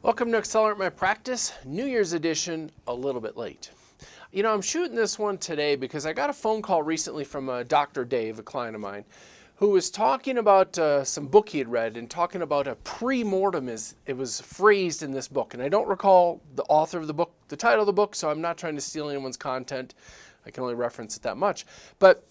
Welcome to Accelerate My Practice, New Year's edition, a little bit late. You know, I'm shooting this one today because I got a phone call recently from Dr. Dave, a client of mine, who was talking about some book he had read and talking about a pre-mortem, as it was phrased in this book. And I don't recall the author of the book, the title of the book, so I'm not trying to steal anyone's content. I can only reference it that much. But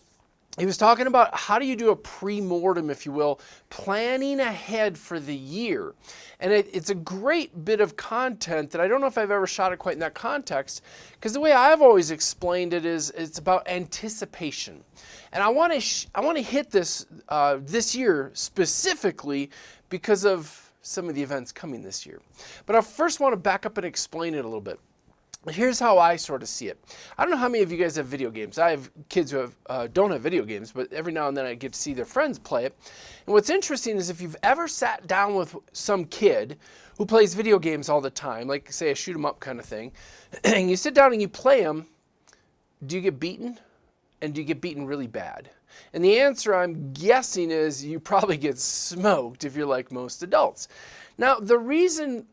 he was talking about how do you do a pre-mortem, if you will, planning ahead for the year. And it's a great bit of content that I don't know if I've ever shot it quite in that context, because the way I've always explained it is it's about anticipation. And I want to hit this this year specifically because of some of the events coming this year. But I first want to back up and explain it a little bit. Here's how I sort of see it. I don't know how many of you guys have video games. I have kids who don't have video games, but every now and then I get to see their friends play it. And what's interesting is if you've ever sat down with some kid who plays video games all the time, like say a shoot 'em up kind of thing, and you sit down and you play them, do you get beaten? And do you get beaten really bad? And the answer I'm guessing is you probably get smoked if you're like most adults. Now, the reason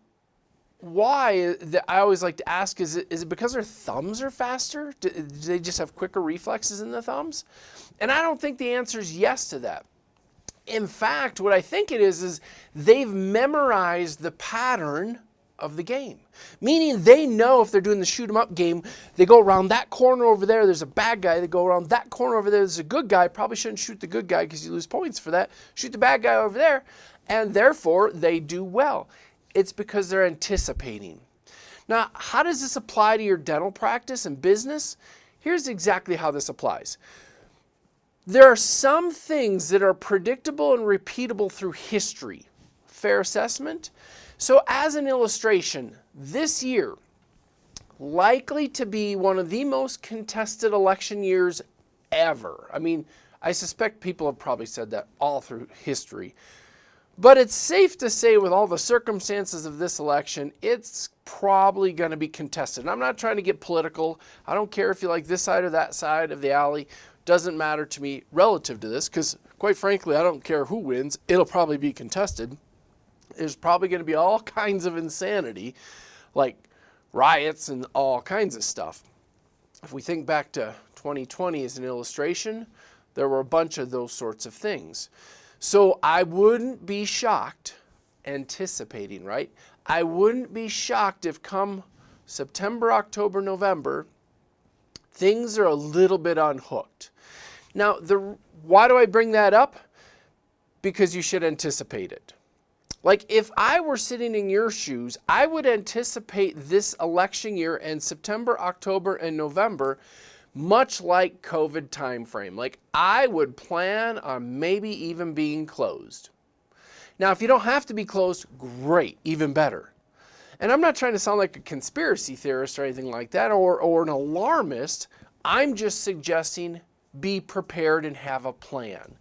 why that I always like to ask is it because their thumbs are faster? Do they just have quicker reflexes in the thumbs? And I don't think the answer is yes to that. In fact, what I think it is they've memorized the pattern of the game. Meaning they know if they're doing the shoot 'em up game, they go around that corner over there, there's a bad guy. They go around that corner over there, there's a good guy. Probably shouldn't shoot the good guy because you lose points for that. Shoot the bad guy over there. And therefore, they do well. It's because they're anticipating. Now, how does this apply to your dental practice and business? Here's exactly how this applies. There are some things that are predictable and repeatable through history. Fair assessment? So as an illustration, this year, likely to be one of the most contested election years ever. I mean, I suspect people have probably said that all through history. But it's safe to say with all the circumstances of this election, it's probably going to be contested. And I'm not trying to get political. I don't care if you like this side or that side of the alley. Doesn't matter to me relative to this because, quite frankly, I don't care who wins. It'll probably be contested. There's probably going to be all kinds of insanity, like riots and all kinds of stuff. If we think back to 2020 as an illustration, there were a bunch of those sorts of things. So I wouldn't be shocked, anticipating, right? I wouldn't be shocked if come September, October, November, things are a little bit unhooked. Now, why do I bring that up? Because you should anticipate it. Like if I were sitting in your shoes, I would anticipate this election year in September, October, and November much like COVID timeframe. Like I would plan on maybe even being closed. Now, if you don't have to be closed, great, even better. And I'm not trying to sound like a conspiracy theorist or anything like that or an alarmist. I'm just suggesting be prepared and have a plan.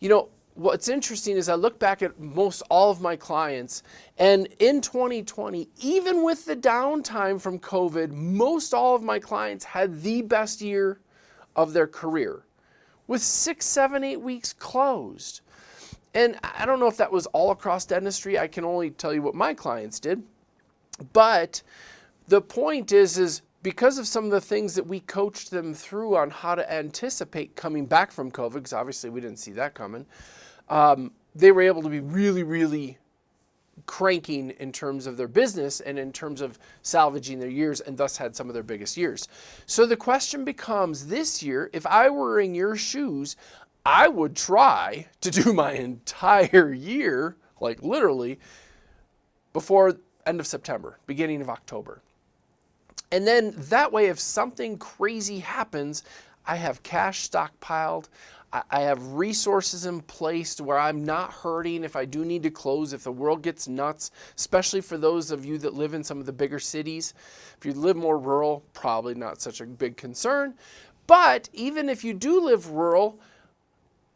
You know, what's interesting is I look back at most all of my clients, and in 2020, even with the downtime from COVID, most all of my clients had the best year of their career with 6, 7, 8 weeks closed. And I don't know if that was all across dentistry. I can only tell you what my clients did. But the point is because of some of the things that we coached them through on how to anticipate coming back from COVID, because obviously we didn't see that coming, they were able to be really, really cranking in terms of their business and in terms of salvaging their years, and thus had some of their biggest years. So the question becomes this year, if I were in your shoes, I would try to do my entire year, like literally, before end of September, beginning of October. And then that way, if something crazy happens, I have cash stockpiled. I have resources in place to where I'm not hurting if I do need to close, if the world gets nuts, especially for those of you that live in some of the bigger cities. If you live more rural, probably not such a big concern. But even if you do live rural,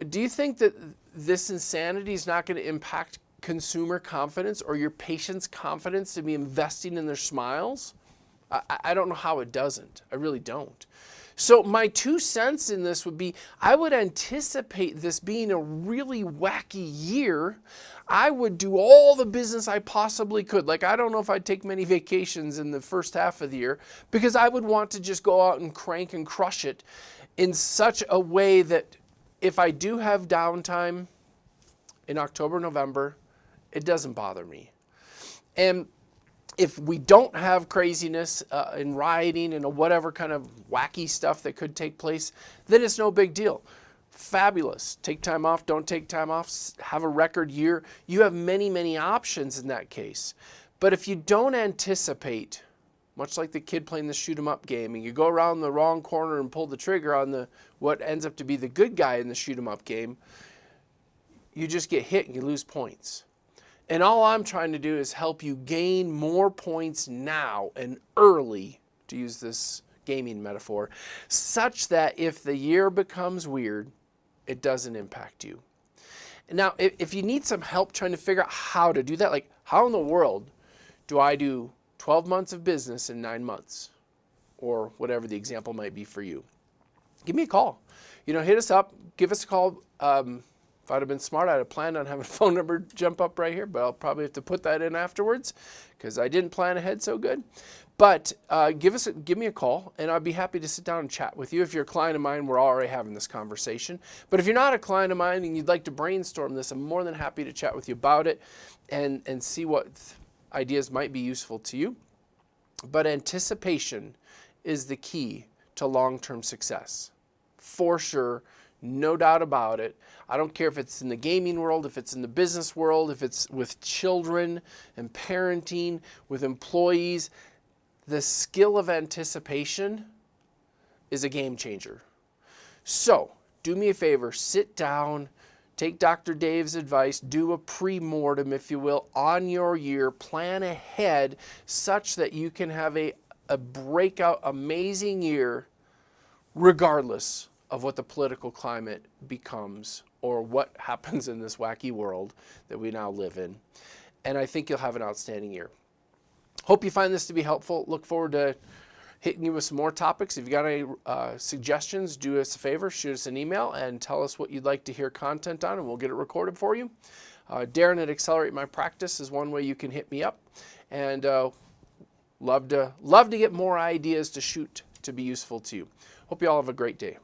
do you think that this insanity is not going to impact consumer confidence or your patients' confidence to be investing in their smiles? I don't know how it doesn't. I really don't. So my 2 cents in this would be, I would anticipate this being a really wacky year. I would do all the business I possibly could. Like, I don't know if I'd take many vacations in the first half of the year because I would want to just go out and crank and crush it in such a way that if I do have downtime in October, November, it doesn't bother me. And if we don't have craziness in rioting and whatever kind of wacky stuff that could take place, then it's no big deal. Fabulous. Take time off, don't take time off, have a record year. You have many, many options in that case. But if you don't anticipate, much like the kid playing the shoot 'em up game, and you go around the wrong corner and pull the trigger on what ends up to be the good guy in the shoot 'em up game, you just get hit and you lose points. And all I'm trying to do is help you gain more points now and early, to use this gaming metaphor, such that if the year becomes weird, it doesn't impact you. Now, if you need some help trying to figure out how to do that, like how in the world do I do 12 months of business in 9 months, or whatever the example might be for you, give me a call. Hit us up, give us a call. If I'd have been smart, I'd have planned on having a phone number jump up right here, but I'll probably have to put that in afterwards because I didn't plan ahead so good. But give me a call, and I'd be happy to sit down and chat with you. If you're a client of mine, we're already having this conversation. But if you're not a client of mine and you'd like to brainstorm this, I'm more than happy to chat with you about it and see what ideas might be useful to you. But anticipation is the key to long-term success, for sure. No doubt about it. I don't care if it's in the gaming world, if it's in the business world, if it's with children and parenting, with employees. The skill of anticipation is a game changer. So, do me a favor, sit down, take Dr. Dave's advice, do a pre-mortem, if you will, on your year, plan ahead such that you can have a breakout, amazing year, regardless of what the political climate becomes or what happens in this wacky world that we now live in. And I think you'll have an outstanding year. Hope you find this to be helpful. Look forward to hitting you with some more topics. If you got any suggestions, do us a favor, shoot us an email and tell us what you'd like to hear content on, and we'll get it recorded for you. Darren at Accelerate My Practice is one way you can hit me up. And love to get more ideas to shoot to be useful to you. Hope you all have a great day.